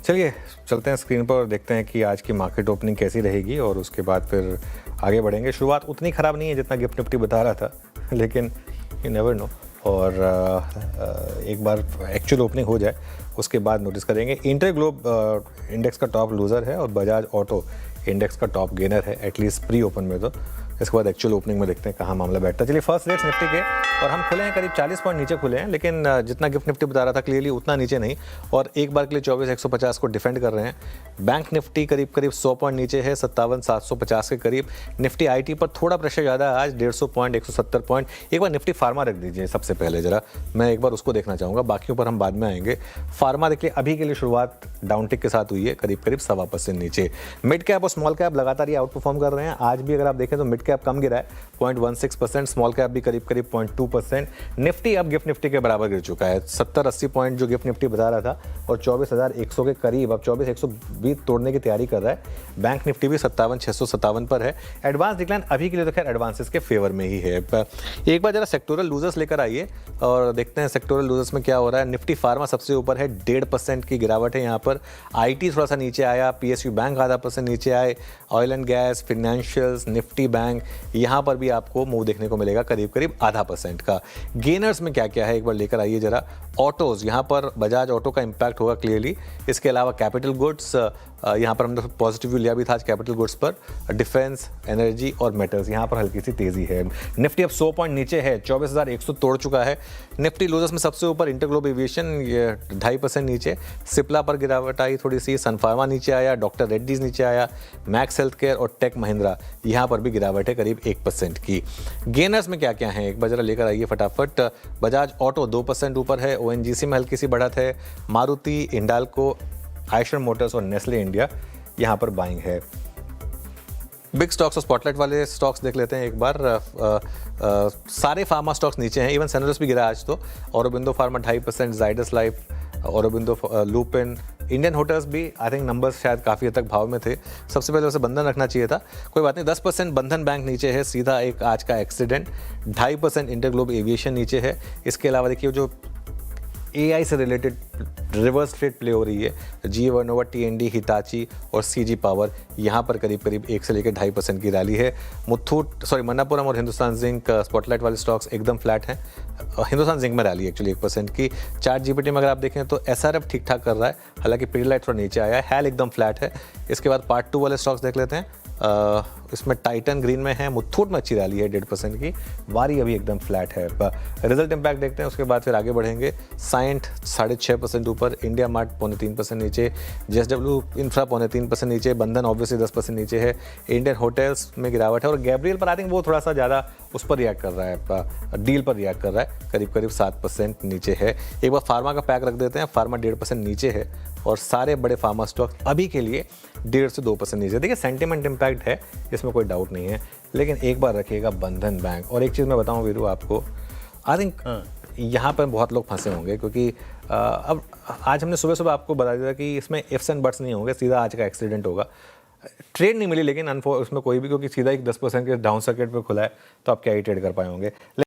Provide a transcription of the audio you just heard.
चलिए चलते हैं स्क्रीन पर और देखते हैं कि आज की मार्केट ओपनिंग कैसी रहेगी और उसके बाद फिर आगे बढ़ेंगे। शुरुआत उतनी ख़राब नहीं है जितना गिफ्ट निफ्टी बता रहा था, लेकिन यू नेवर नो। और एक बार एक्चुअल ओपनिंग हो जाए उसके बाद नोटिस करेंगे। इंटर ग्लोब इंडेक्स का टॉप लूज़र है और बजाज ऑटो इंडेक्स का टॉप गेनर है, एटलीस्ट प्री ओपन में। तो इसके बाद एक्चुअल ओपनिंग में देखते हैं कहाँ मामला बैठता है। चलिए फर्स्ट रेट्स निफ्टी के, और हम खुले हैं करीब 40 पॉइंट नीचे खुले हैं, लेकिन जितना गिफ्ट निफ्टी बता रहा था क्लियरली उतना नीचे नहीं, और एक बार के लिए 24,150 को डिफेंड कर रहे हैं। बैंक निफ्टी करीब 100 पॉइंट नीचे है, 57,750 के करीब। निफ्टी आईटी पर थोड़ा प्रेशर ज़्यादा है आज, 150 पॉइंट, 170 पॉइंट। एक बार निफ्टी फार्मा रख दीजिए सबसे पहले ज़रा, मैं एक बार उसको देखना चाहूँगा, बाकियों पर हम बाद में आएंगे। फार्मा देखिए अभी के लिए शुरुआत डाउन टिक के साथ हुई है, करीब 1.25% नीचे। मिड कैप और स्मॉल कैप लगातार ये आउट परफॉर्म कर रहे हैं। आज भी अगर आप देखें तो मिड कैप कम गिरा है 0.16%, स्मॉल कैप भी करीब 0.2%। निफ्टी अब गिफ्ट निफ्टी के बराबर गिर चुका है, 70-80 पॉइंट जो गिफ्ट निफ्टी बता रहा था, और 24,100 के करीब अब 24,120 तोड़ने की तैयारी कर रहा है। बैंक निफ्टी भी 57,657 पर है। एडवांस डिक्लाइन अभी के लिए तो खैर एडवांसेस के फेवर में ही है। एक बार जरा सेक्टोरल लूजर्स लेकर आइए और देखते हैं सेक्टोरल लूजर्स में क्या हो रहा है। निफ्टी फार्मा सबसे ऊपर है, 1.5% की गिरावट है यहाँ पर। आईटी थोड़ा सा नीचे आया, पीएसयू बैंक आधा % नीचे आए, oil and gas, financials, Nifty bank, यहाँ पर भी आपको मूव देखने को मिलेगा करीब 0.5% का। गेनर्स में क्या क्या है एक बार लेकर आइए जरा। ऑटोज़, यहाँ पर बजाज ऑटो का इंपैक्ट होगा क्लियरली। इसके अलावा कैपिटल गुड्स, यहाँ पर हमने पॉजिटिव व्यू लिया भी था आज कैपिटल गुड्स पर। डिफेंस, एनर्जी और मेटल्स, यहाँ पर हल्की सी तेज़ी है। निफ्टी अब 100 पॉइंट नीचे है, 24,100 तोड़ चुका है। निफ्टी लूजर्स में सबसे ऊपर इंटरग्लोब एविएशन, ये 2.5% नीचे। सिप्ला पर गिरावट आई थोड़ी सी, सन फार्मा नीचे आया, डॉक्टर रेड्डीज नीचे आया, मैक्स हेल्थ केयर और टेक महिंद्रा, यहाँ पर भी गिरावट है करीब 1% की। गेनर्स में क्या क्या है एक बार जरा लेकर आइए फटाफट। बजाज ऑटो 2% ऊपर है, ओएनजीसी में हल्की सी बढ़त है, मारुति, हिंडाल्को, आयशर मोटर्स और नेस्ले इंडिया यहाँ पर बाइंग है। बिग स्टॉक्स और स्पॉटलाइट वाले स्टॉक्स देख लेते हैं एक बार। सारे फार्मा स्टॉक्स नीचे हैं, इवन सेनोरस भी गिरा आज तो। Aurobindo pharma 2.5%, Zydus life, Aurobindo Lupin, Indian hotels भी आई थिंक नंबर्स शायद काफ़ी हद तक भाव में थे। सबसे पहले उसे बंधन रखना चाहिए था, कोई बात नहीं। 10% बंधन बैंक नीचे है, सीधा एक आज का एक्सीडेंट। 2.5% इंटरग्लोब एविएशन नीचे है। इसके अलावा देखिए जो AI से रिलेटेड रिवर्स ट्रेड प्ले हो रही है, जी वर्नोवा, TND, हिताची और CG पावर, यहाँ पर करीब 1 से लेकर 2.5% की रैली है। मन्नापुरम और हिंदुस्तान जिंक स्पॉटलाइट वाले स्टॉक्स एकदम फ्लैट हैं। हिंदुस्तान जिंक में रैली एक्चुअली 1% की। चार्ट जीपीटी में अगर आप देखें तो SRF ठीक ठाक कर रहा है, हालांकि पीडीलाइट थोड़ा नीचे आया है। हैल एकदम फ्लैट है। इसके बाद पार्ट 2 वाले स्टॉक्स देख लेते हैं। इसमें टाइटन ग्रीन में है, मुथूट में अच्छी रैली है 1.5% की। वारी अभी एकदम फ्लैट है। रिजल्ट इम्पैक्ट देखते हैं, उसके बाद फिर आगे बढ़ेंगे। साइंट 6.5% ऊपर, इंडिया मार्ट 3.25% नीचे, JSW इंफ्रा 3.25% नीचे, बंधन ऑब्वियसली 10% नीचे है। इंडियन होटल्स में गिरावट है, और गैब्रियल पर आई थिंक वो थोड़ा सा ज़्यादा उस पर रिएक्ट कर रहा है, डील पर रिएक्ट कर रहा है, करीब 7% नीचे है। एक बार फार्मा का पैक रख देते हैं, फार्मा 1.5% नीचे है, और सारे बड़े फार्मा स्टॉक अभी के लिए 1.5 से 2% नीचे। देखिए सेंटिमेंट इम्पैक्ट है, इसमें कोई डाउट नहीं है, लेकिन एक बार रखिएगा बंधन बैंक। और एक चीज़ मैं बताऊं वीरू आपको, आई थिंक यहाँ पर बहुत लोग फंसे होंगे, क्योंकि अब आज हमने सुबह आपको बता दिया कि इसमें इफ्स एंड बट्स नहीं होंगे, सीधा आज का एक्सीडेंट होगा। ट्रेड नहीं मिली लेकिन उसमें कोई भी, क्योंकि सीधा एक 10% के डाउन सर्किट पर खुला है, तो आप क्या ही ट्रेड कर पाए होंगे।